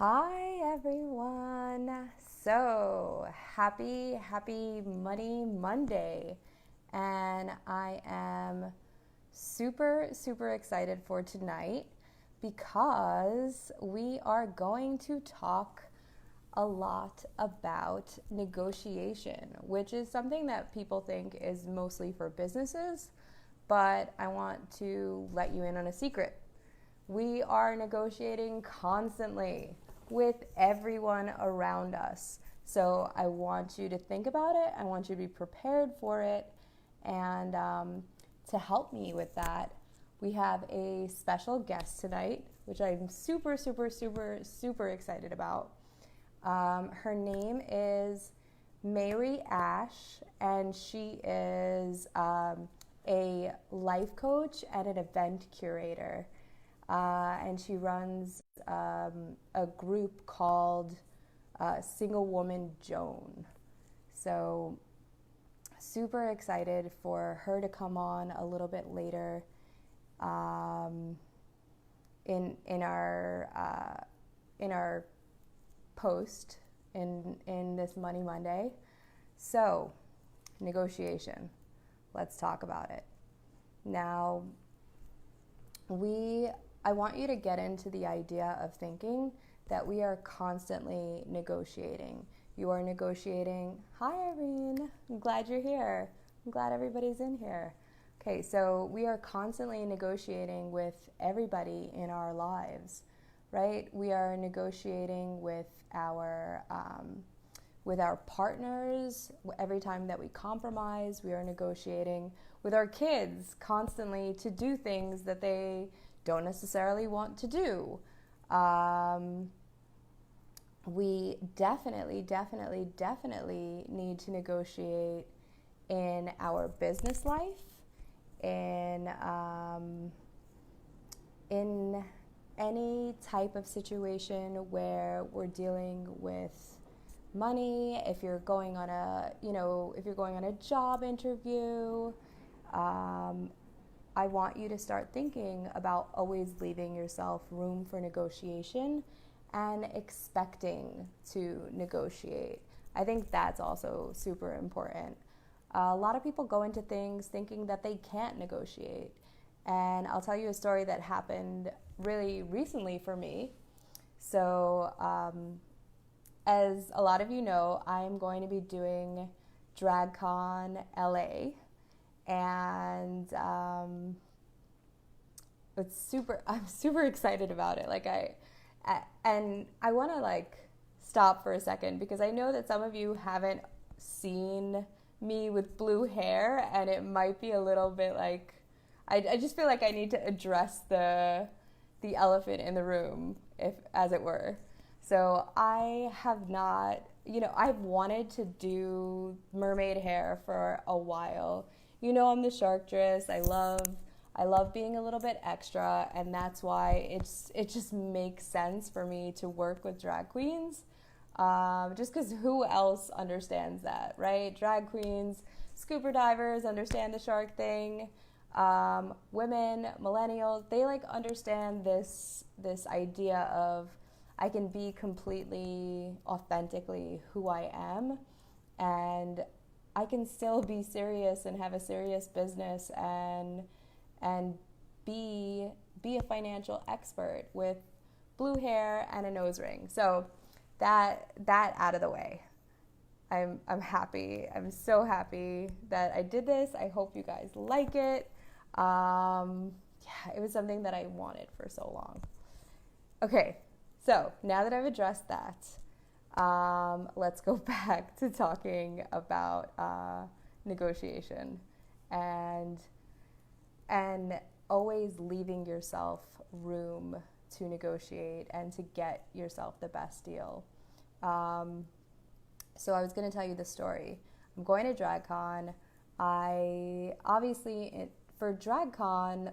Hi everyone. So happy Money Monday. And I am super excited for tonight because we are going to talk a lot about negotiation, which is something that people think is mostly for businesses, but I want to let you in on a secret. We are negotiating constantly with everyone around us. So I want you to think about it. I want you to be prepared for it. And to help me with that, we have a special guest tonight, which I'm super excited about. Her name is Mayree Ash, and she is a life coach and an event curator. And she runs a group called Single Woman Joan. So super excited for her to come on a little bit later in our post in this Money Monday. So negotiation. Let's talk about it. Now, I want you to get into the idea of thinking that we are constantly negotiating. You are negotiating. Hi, Irene. I'm glad you're here. I'm glad everybody's in here. Okay, so we are constantly negotiating with everybody in our lives, right? We are negotiating with our partners. Every time that we compromise, we are negotiating with our kids constantly to do things that they don't necessarily want to do. We definitely need to negotiate in our business life, in any type of situation where we're dealing with money. If you're going on a job interview, I want you to start thinking about always leaving yourself room for negotiation and expecting to negotiate. I think that's also super important. A lot of people go into things thinking that they can't negotiate. And I'll tell you a story that happened really recently for me. So, as a lot of you know, I'm going to be doing DragCon LA, and I'm super excited about it. And I want to stop for a second because I know that some of you haven't seen me with blue hair, and it might be a little bit I just feel like I need to address the elephant in the room, if as it were. So I have not, I've wanted to do mermaid hair for a while. I'm the shark dress. I love being a little bit extra, and that's why it just makes sense for me to work with drag queens. Just because who else understands that, right? Drag queens, scuba divers understand the shark thing. Women, millennials, they understand this idea of I can be completely authentically who I am, and I can still be serious and have a serious business and be a financial expert with blue hair and a nose ring. So that out of the way. I'm happy. I'm so happy that I did this. I hope you guys like it. It was something that I wanted for so long. Okay, so now that I've addressed that, let's go back to talking about negotiation and always leaving yourself room to negotiate and to get yourself the best deal. So I was going to tell you the story. I'm going to DragCon. For DragCon,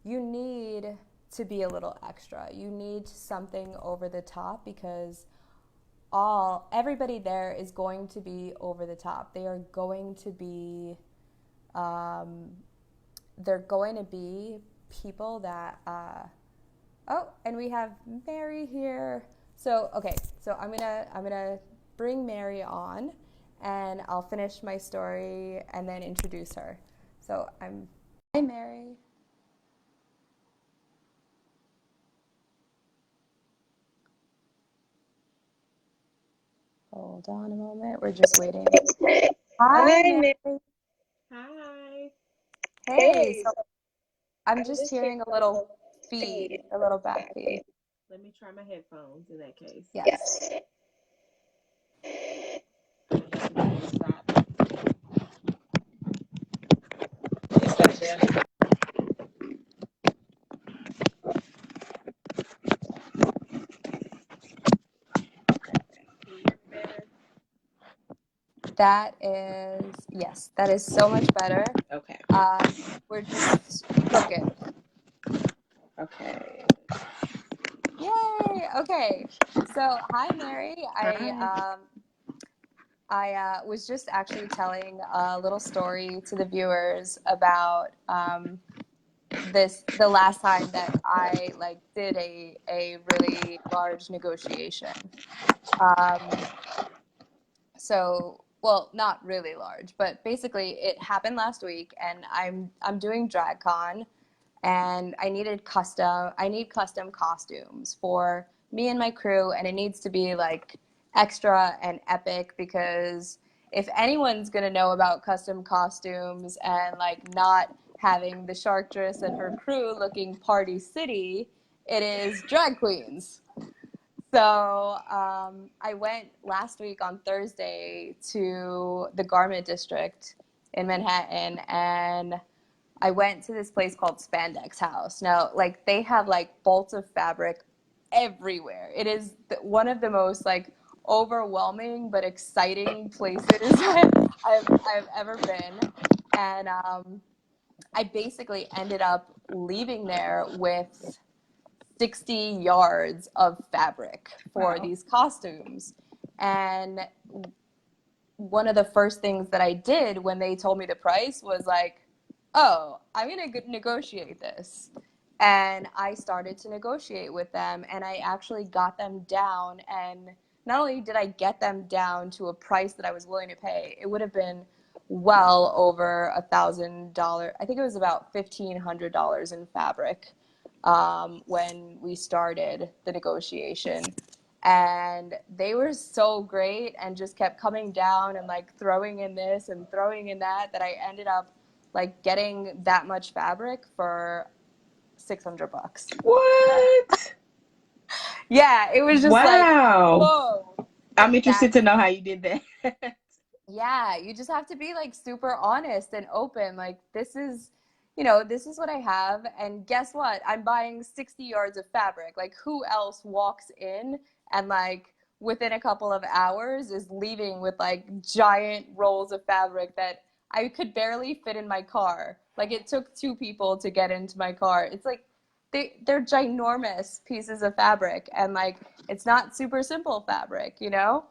you need to be a little extra. You need something over the top because everybody there is going to be over the top. They are going to be they're going to be people that Oh, and we have Mayree here. So, okay, so I'm gonna bring Mayree on and I'll finish my story and then introduce her. So I'm Hi Mayree. Hold on a moment. We're just waiting. Hi Hi, Nick. Mayree. Hi. Hey, Hey, so so I'm I'm just just hearing hearing a a little little feed, feed, a a little little back feed. backbeat. Let me try my headphones in that case. Yes. Yes. Stop. Is that better? Can you hear me better? That is, yes, that is so much better. Okay. We're just cooking. Okay. Yay! Okay. So, hi, Mayree. Hi. I was just actually telling a little story to the viewers about the last time that I like did a really large negotiation. Um, so, well, not really large, but basically it happened last week, and I'm doing DragCon, and I need custom costumes for me and my crew, and it needs to be like extra and epic because if anyone's gonna know about custom costumes and like not having the Sharktress and her crew looking party city, it is drag queens. So I went last week on Thursday to the Garment District in Manhattan, and I went to this place called Spandex House. Now, like they have like bolts of fabric everywhere. It is one of the most like overwhelming but exciting places I've ever been, and I basically ended up leaving there with 60 yards of fabric for Wow. these costumes. And one of the first things that I did when they told me the price was like, oh, I'm going to negotiate this. And I started to negotiate with them, and I actually got them down. And not only did I get them down to a price that I was willing to pay, it would have been well over $1,000. I think it was about $1,500 in fabric when we started the negotiation, and they were so great and just kept coming down and like throwing in this and throwing in that that I ended up like getting that much fabric for $600. What? Yeah, it was just like, Wow. whoa. I'm But interested to know how you did that. yeah, you just have to be like super honest and open. Like, this is what I have. And guess what? I'm buying 60 yards of fabric. Like, who else walks in and, like, within a couple of hours is leaving with like giant rolls of fabric that I could barely fit in my car? Like, it took two people to get into my car. It's like they're ginormous pieces of fabric. And, like, it's not super simple fabric, you know?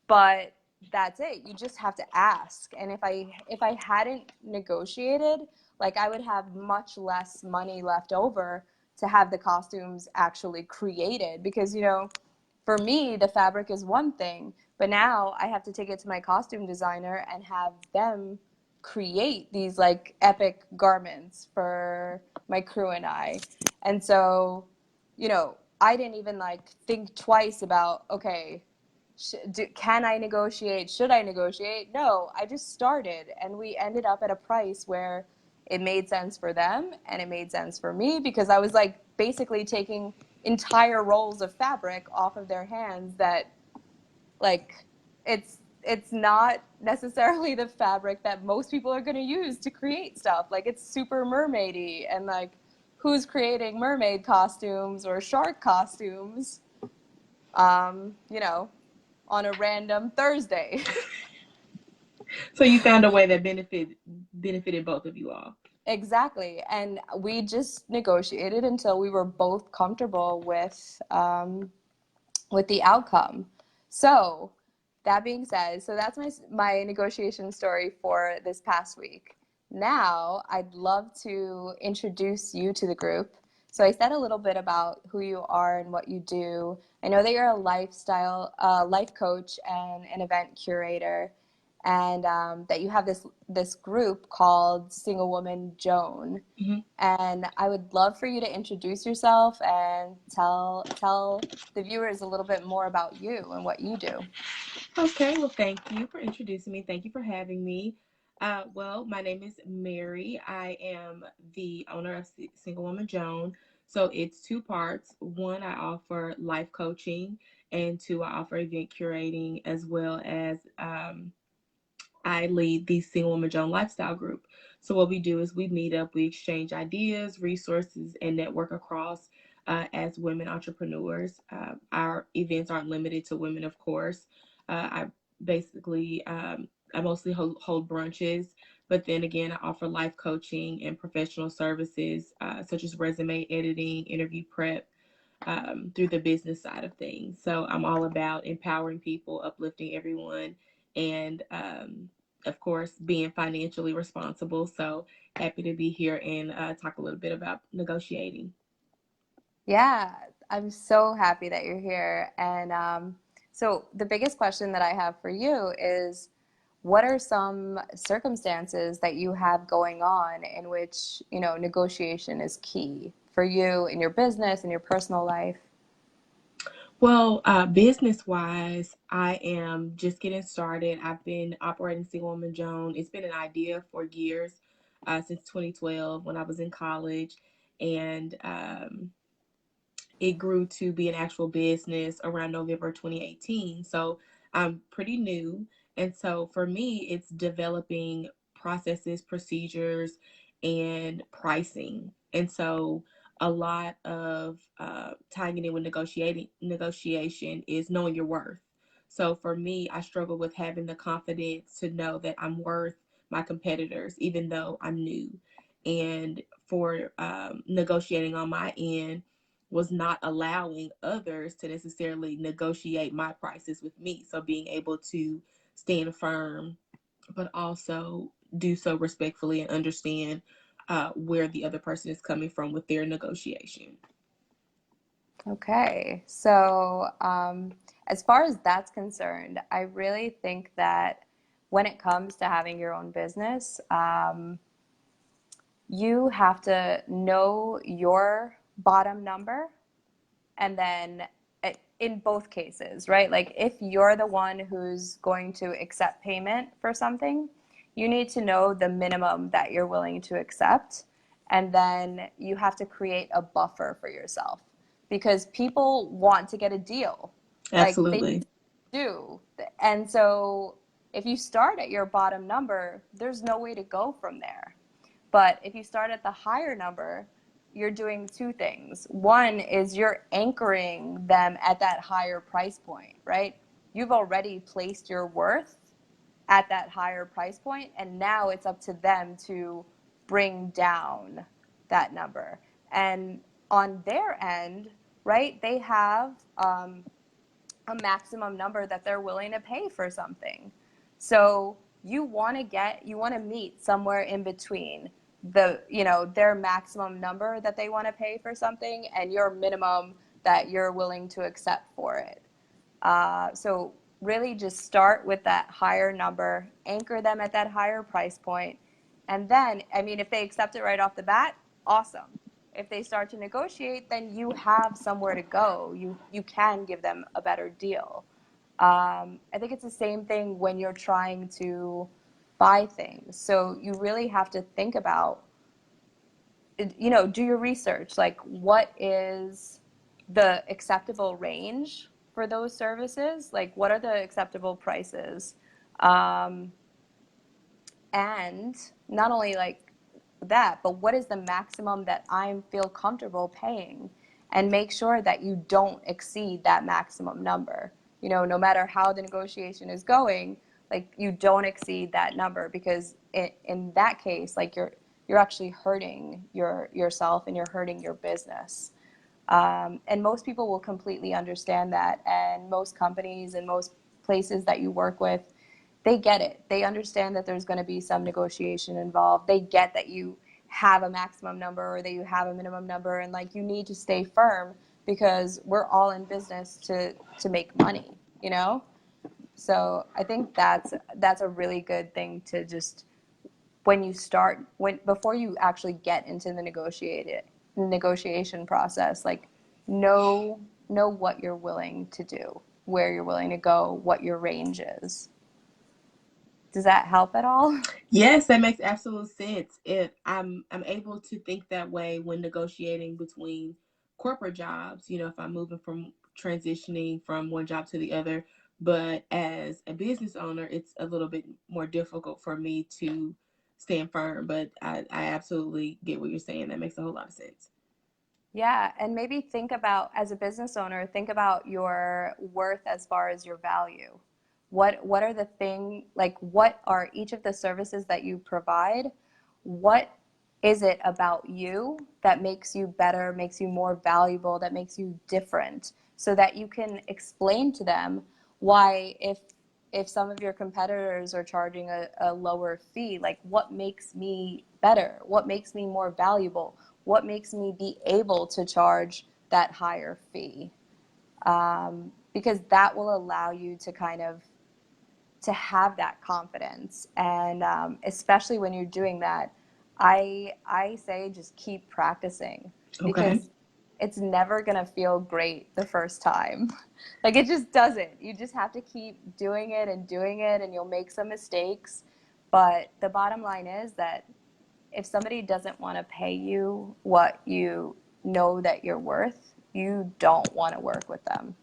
But that's it. You just have to ask. And if I hadn't negotiated, like I would have much less money left over to have the costumes actually created, because for me the fabric is one thing, but now I have to take it to my costume designer and have them create these like epic garments for my crew and I. And so, I didn't even like think twice about, okay, can I negotiate? Should I negotiate? No, I just started, and we ended up at a price where it made sense for them and it made sense for me, because I was like basically taking entire rolls of fabric off of their hands that, like, it's not necessarily the fabric that most people are going to use to create stuff. Like, it's super mermaidy, and like, who's creating mermaid costumes or shark costumes? Um, you know, on a random Thursday. So you found a way that benefited both of you all. Exactly. And we just negotiated until we were both comfortable with the outcome. So, that being said, so that's my negotiation story for this past week. Now, I'd love to introduce you to the group. So I said a little bit about who you are and what you do. I know that you're a life coach and an event curator, and that you have this group called Single Woman Joan. Hmm. And I would love for you to introduce yourself and tell the viewers a little bit more about you and what you do. Okay, well, thank you for introducing me. Thank you for having me. Well, my name is Mayree. I am the owner of Single Woman Joan. So it's two parts. One, I offer life coaching, and two, I offer event curating, as well as I lead the Single Woman Joan Lifestyle Group. So what we do is we meet up, we exchange ideas, resources, and network across as women entrepreneurs. Our events aren't limited to women, of course. I basically I mostly hold brunches, but then again, I offer life coaching and professional services such as resume editing, interview prep, through the business side of things. So I'm all about empowering people, uplifting everyone, and of course, being financially responsible. So happy to be here and talk a little bit about negotiating. Yeah, I'm so happy that you're here. And so the biggest question that I have for you is, what are some circumstances that you have going on in which, negotiation is key for you in your business, in your personal life? Well, business wise, I am just getting started. I've been operating Single Woman Joan. It's been an idea for years, since 2012 when I was in college. And it grew to be an actual business around November 2018. So I'm pretty new. And so for me, it's developing processes, procedures, and pricing. And so a lot of tying it in with negotiation is knowing your worth. So for me, I struggle with having the confidence to know that I'm worth my competitors, even though I'm new. And for negotiating on my end, was not allowing others to necessarily negotiate my prices with me. So being able to stand firm, but also do so respectfully and understand where the other person is coming from with their negotiation. Okay. So, as far as that's concerned, I really think that when it comes to having your own business, you have to know your bottom number, and then in both cases, right? Like if you're the one who's going to accept payment for something, you need to know the minimum that you're willing to accept. And then you have to create a buffer for yourself because people want to get a deal. Like they Absolutely. do. And so if you start at your bottom number, there's no way to go from there. But if you start at the higher number, you're doing two things. One is you're anchoring them at that higher price point, right? You've already placed your worth at that higher price point, and now it's up to them to bring down that number. And on their end, right, they have a maximum number that they're willing to pay for something. So you want to meet somewhere in between their maximum number that they want to pay for something and your minimum that you're willing to accept for it. So really just start with that higher number, anchor them at that higher price point, and then, I mean, if they accept it right off the bat, awesome. If they start to negotiate, then you have somewhere to go. You can give them a better deal. I think it's the same thing when you're trying to buy things. So you really have to think about, do your research. Like, what is the acceptable range for those services? Like, what are the acceptable prices? Um, and not only like that, but what is the maximum that I feel comfortable paying? And make sure that you don't exceed that maximum number. No matter how the negotiation is going, like you don't exceed that number because in that case, like you're actually hurting yourself and you're hurting your business. And most people will completely understand that. And most companies and most places that you work with, they get it. They understand that there's going to be some negotiation involved. They get that you have a maximum number or that you have a minimum number, and like you need to stay firm because we're all in business to make money, you know? So I think that's a really good thing to just, when you start, when before you actually get into the negotiation process, like know what you're willing to do, where you're willing to go, what your range is. Does that help at all? Yes, that makes absolute sense. I'm able to think that way when negotiating between corporate jobs, if I'm moving from transitioning from one job to the other, but as a business owner, it's a little bit more difficult for me to stand firm, but I absolutely get what you're saying. That makes a whole lot of sense. Yeah, and maybe think about, as a business owner, think about your worth as far as your value. What are the thing, like what are each of the services that you provide? What is it about you that makes you better, makes you more valuable, that makes you different, so that you can explain to them why, if some of your competitors are charging a lower fee, like what makes me better, what makes me more valuable, what makes me be able to charge that higher fee, because that will allow you to kind of to have that confidence. And especially when you're doing that, I say just keep practicing, Okay. because it's never gonna feel great the first time. Like it just doesn't. You just have to keep doing it, and you'll make some mistakes. But the bottom line is that if somebody doesn't want to pay you what you know that you're worth, you don't want to work with them,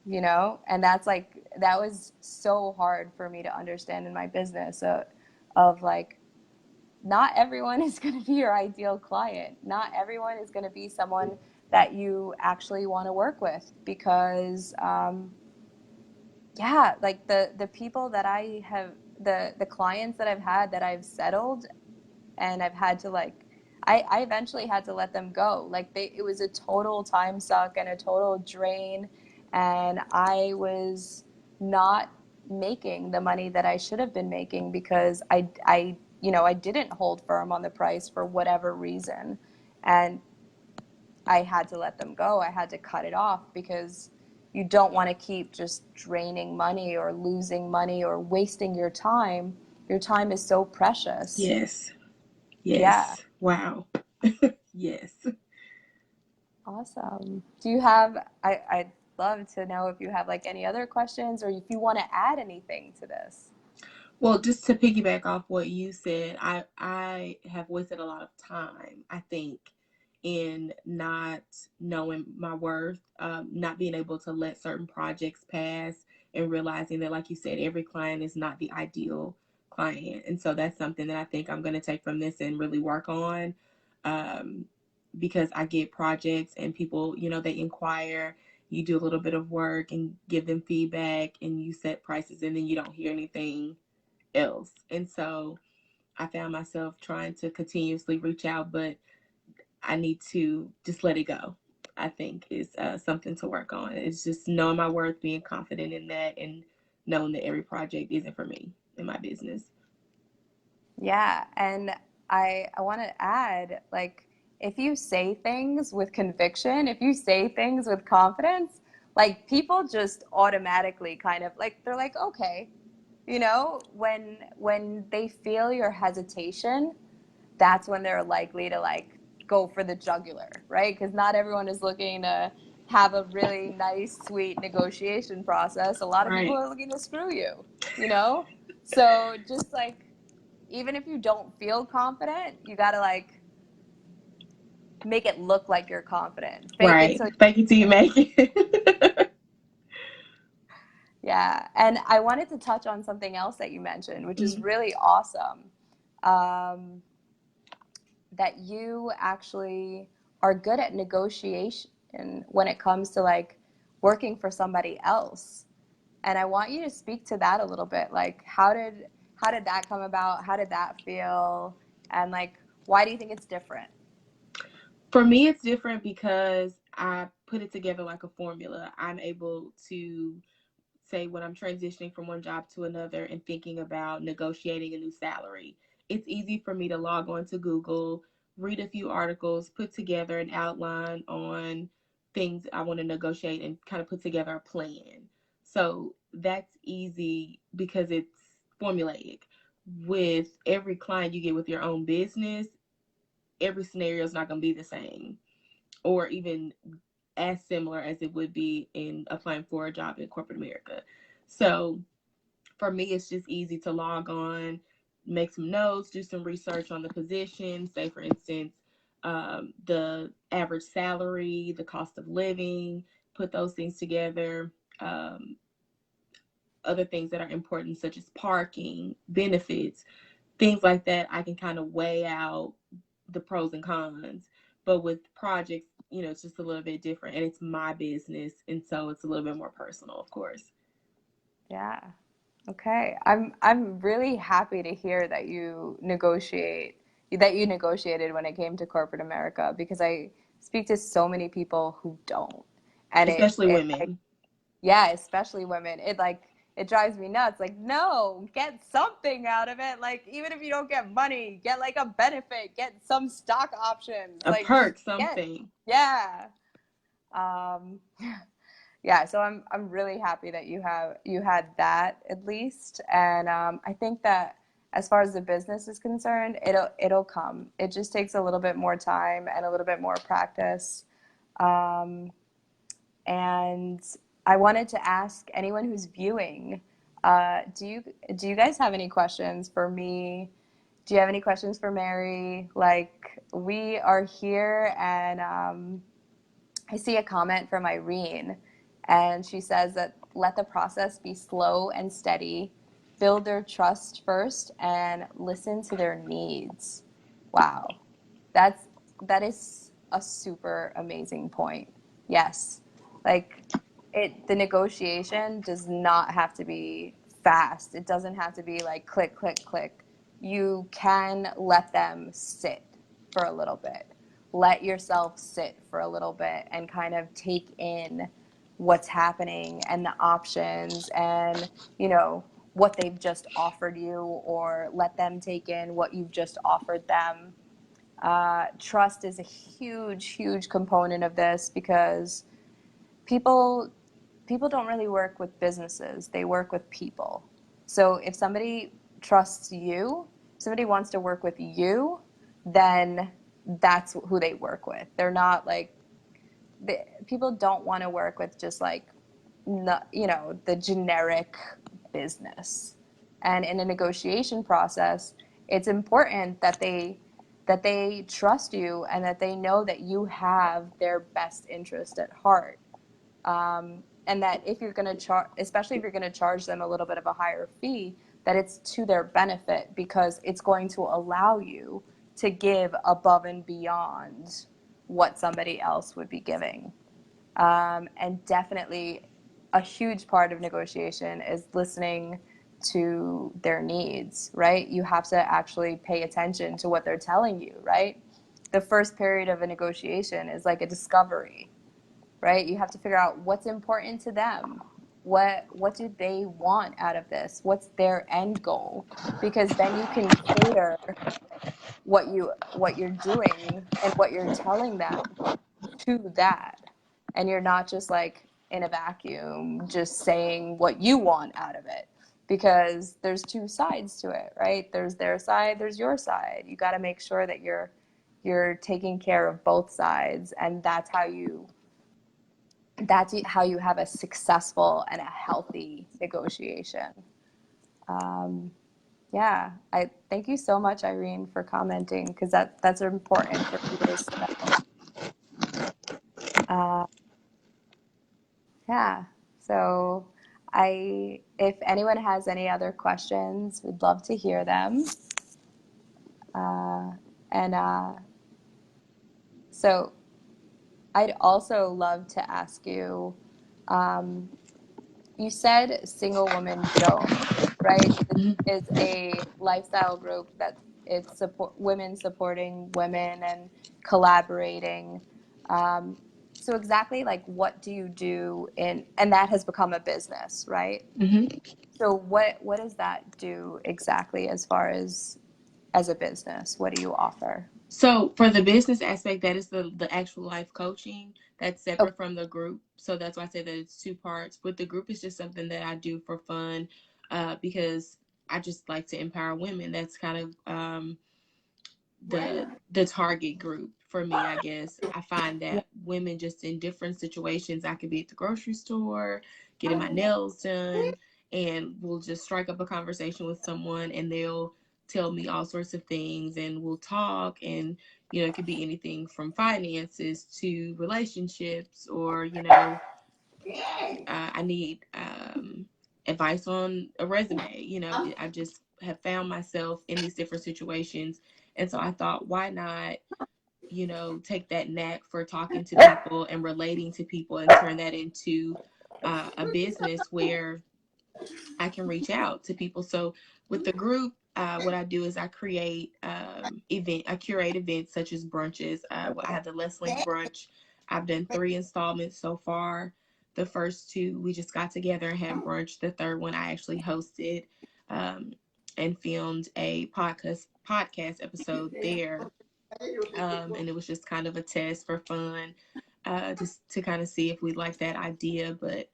you know? And that's like, that was so hard for me to understand in my business, of like, not everyone is going to be your ideal client. Not everyone is going to be someone that you actually want to work with, because, yeah, like the people that I have, the clients that I've had that I've settled, and I've had to like, I eventually had to let them go. Like it was a total time suck and a total drain, and I was not making the money that I should have been making, because I didn't hold firm on the price for whatever reason, and I had to let them go. I had to cut it off, because you don't want to keep just draining money or losing money or wasting your time. Your time is so precious. Yes. Yeah. Yes. Wow. Yes. Awesome. Do you have, I'd love to know if you have like any other questions, or if you want to add anything to this. Well, just to piggyback off what you said, I have wasted a lot of time, I think, in not knowing my worth, not being able to let certain projects pass, and realizing that, like you said, every client is not the ideal client. And so that's something that I think I'm going to take from this and really work on, um, because I get projects and people, they inquire. You do a little bit of work and give them feedback, and you set prices, and then you don't hear anything else. And so I found myself trying to continuously reach out, but I need to just let it go. I think is something to work on. It's just knowing my worth, being confident in that, and knowing that every project isn't for me in my business. Yeah, and I want to add, like, if you say things with conviction, if you say things with confidence, like people just automatically kind of like, they're like, okay, when they feel your hesitation, that's when they're likely to like go for the jugular, right? Because not everyone is looking to have a really nice, sweet negotiation process. A lot of people Right. are looking to screw you, you know? So just like, even if you don't feel confident, you got to like make it look like you're confident. Fake it Right. till, Thank you, till you make it. yeah. And I wanted to touch on something else that you mentioned, which is Mhm. really awesome. Um, that you actually are good at negotiation when it comes to like working for somebody else. And I want you to speak to that a little bit. Like how did that come about? How did that feel? And like why do you think it's different? For me, it's different because I put it together like a formula. I'm able to say when I'm transitioning from one job to another and thinking about negotiating a new salary it's easy for me to log on to Google, read a few articles, put together an outline on things I want to negotiate, and kind of put together a plan. So that's easy because it's formulaic. With every client you get with your own business, every scenario is not going to be the same, or even as similar as it would be in applying for a job in corporate America. So for me, it's just easy to log on, make some notes, do some research on the position. Say, for instance, the average salary, the cost of living, put those things together. Other things that are important, such as parking, benefits, things like that. I can kind of weigh out the pros and cons. But with projects, it's just a little bit different, and it's my business, and so it's a little bit more personal, of course. Yeah. Okay. I'm really happy to hear that you negotiated when it came to corporate America, because I speak to so many people who don't. And Especially it like, women. yeah, especially women. It drives me nuts. Like, no, get something out of it. Like, even if you don't get money, get like a benefit, get some stock options. A Like, just perk, get, something. yeah. Um, yeah, so I'm really happy that you had that at least, and I think that as far as the business is concerned, it'll come. It just takes a little bit more time and a little bit more practice. Um, and I wanted to ask anyone who's viewing, do you guys have any questions for me? Do you have any questions for Mayree? Like, we are here, and I see a comment from Irene, and she says that let the process be slow and steady, build their trust first, and listen to their needs. Wow, that's that is a super amazing point. Yes, like the negotiation does not have to be fast. It doesn't have to be like click, click, click. You can let them sit for a little bit. Let yourself sit for a little bit and kind of take in what's happening and the options, and what they've just offered you, or let them take in what you've just offered them. Trust is a huge, huge component of this, because people people don't really work with businesses, they work with people. So if somebody trusts you, somebody wants to work with you, then that's who they work with. They're not like people don't want to work with just like the generic business. And in a negotiation process, it's important that they trust you, and that they know that you have their best interest at heart. And that if you're going to charge, especially if you're going to charge them a little bit of a higher fee, that it's to their benefit, because it's going to allow you to give above and beyond what somebody else would be giving. And definitely a huge part of negotiation is listening to their needs, right? You have to actually pay attention to what they're telling you, right? The first period of a negotiation is like a discovery, right? You have to figure out what's important to them. What do they want out of this? What's their end goal? Because then you can cater what you're doing and what you're telling them to that. And you're not just like in a vacuum just saying what you want out of it, because there's two sides to it, right? There's their side, there's your side. You got to make sure that you're taking care of both sides, and that's how you have a successful and a healthy negotiation. Um, yeah, I thank you so much, Irene, for commenting, because that's important for viewers to know. Uh, yeah, so if anyone has any other questions, we'd love to hear them. Uh, and so I'd also love to ask you, um, you said single women don't, right? This Mhm. is a lifestyle group that it's women supporting women and collaborating. Um, so exactly like what do you do and that has become a business, right? Mhm. So what does that do exactly as far as as a business? What do you offer? So for the business aspect, that is the actual life coaching. That's Okay. separate from the group. So that's why I say that it's two parts. But the group is just something that I do for fun, because I just like to empower women. That's kind of the target group for me, I guess. I find Yeah. that women just in different situations, I could be at the grocery store, getting my nails done, and we'll just strike up a conversation with someone and they'll tell me all sorts of things and we'll talk, and it could be anything from finances to relationships, or I need advice on a resume. I just have found myself in these different situations. And so I thought, why not, take that knack for talking to people and relating to people and turn that into a business where I can reach out to people. So with the group, what I do is I curate events such as brunches. I have the Let's Link brunch. I've done 3 installments so far. The first 2 we just got together and had brunch. The third one I actually hosted, um, and filmed a podcast episode there, and it was just kind of a test for fun, just to kind of see if we like that idea. But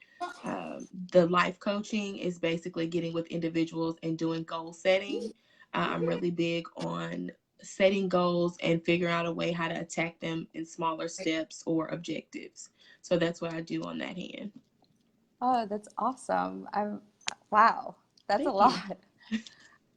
the life coaching is basically getting with individuals and doing goal setting. I'm really big on setting goals and figuring out a way how to attack them in smaller steps or objectives. So that's what I do on that hand. Oh, that's awesome. Wow, that's a Thank you. lot.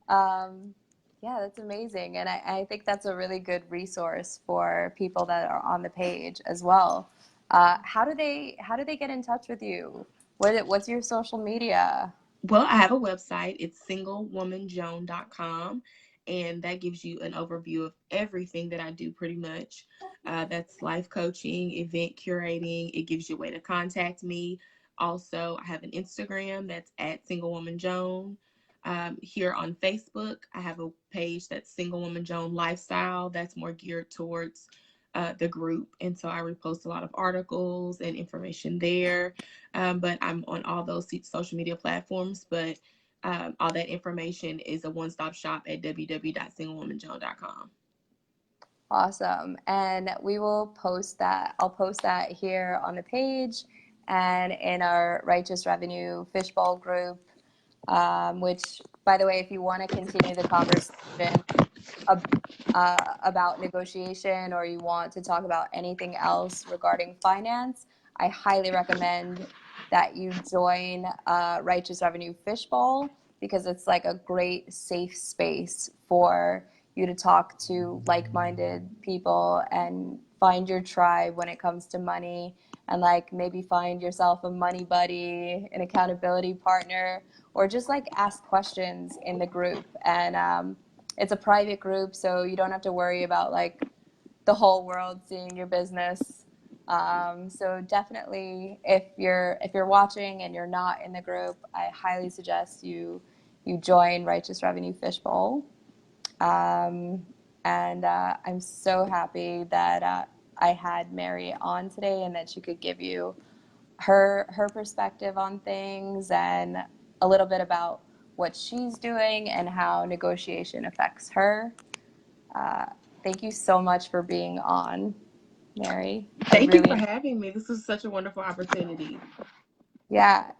Um, yeah, that's amazing. And I think that's a really good resource for people that are on the page as well. How do they get in touch with you? What's your social media? Well, I have a website. It's singlewomanjoan.com, and that gives you an overview of everything that I do pretty much. That's life coaching, event curating. It gives you a way to contact me. Also, I have an Instagram that's at singlewomanjoan. Here on Facebook, I have a page that's Single Woman Joan Lifestyle. That's more geared towards the group. And so I repost a lot of articles and information there. But I'm on all those social media platforms. But all that information is a one-stop shop at www.singlewomanjoan.com. Awesome. And we will post that. I'll post that here on the page and in our Righteous Revenue Fishbowl group, which, by the way, if you want to continue the conversation about negotiation, or you want to talk about anything else regarding finance, I highly recommend that you join Righteous Revenue Fishbowl, because it's like a great safe space for you to talk to like-minded people and find your tribe when it comes to money, and like maybe find yourself a money buddy, an accountability partner, or just like ask questions in the group. And it's a private group, so you don't have to worry about like the whole world seeing your business. So definitely, if you're watching and you're not in the group, I highly suggest you join Righteous Revenue Fishbowl. Um, and I'm so happy that I had Mayree on today, and that she could give you her perspective on things and a little bit about what she's doing and how negotiation affects her. Uh, Thank you so much for being on, Mayree. I Thank you for really, having me. This was such a wonderful opportunity. yeah,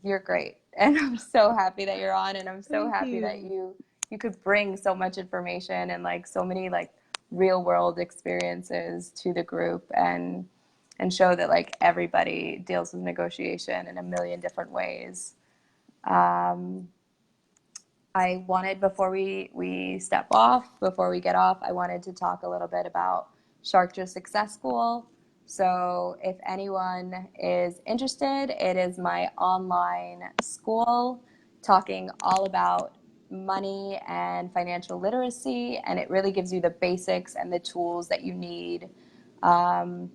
you're great, and I'm so happy that you're on, and I'm so Thank happy that you. you could bring so much information and like so many like real world experiences to the group, and show that like everybody deals with negotiation in a million different ways. Um, I wanted, before we step off, before we get off, I wanted to talk a little bit about Shark Success School. So if anyone is interested, it is my online school talking all about money and financial literacy, and it really gives you the basics and the tools that you need, um,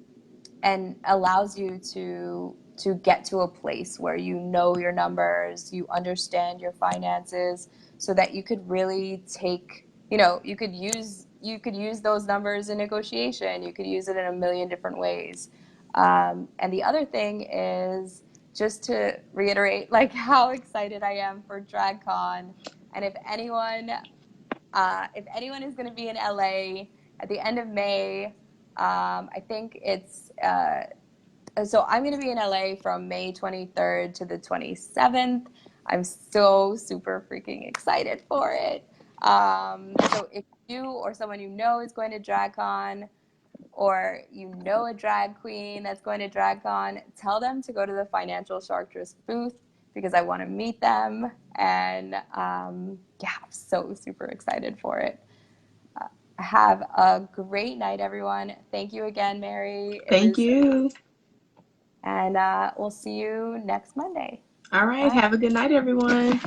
and allows you to get to a place where you know your numbers, you understand your finances, so that you could really take, you could use those numbers in negotiation. You could use it in a million different ways. And the other thing is just to reiterate like how excited I am for DragCon. And if anyone If anyone is going to be in LA at the end of May, I think it's so I'm going to be in LA from May 23rd to the 27th. I'm so super freaking excited for it. So if you or someone you know is going to DragCon, or you know a drag queen that's going to DragCon, tell them to go to the Financial Sharkters booth because I want to meet them. And yeah, I'm so super excited for it. Have a great night, everyone. Thank you again, Mayree. It Thank was, you. and we'll see you next Monday. All right. Bye. Have a good night, everyone.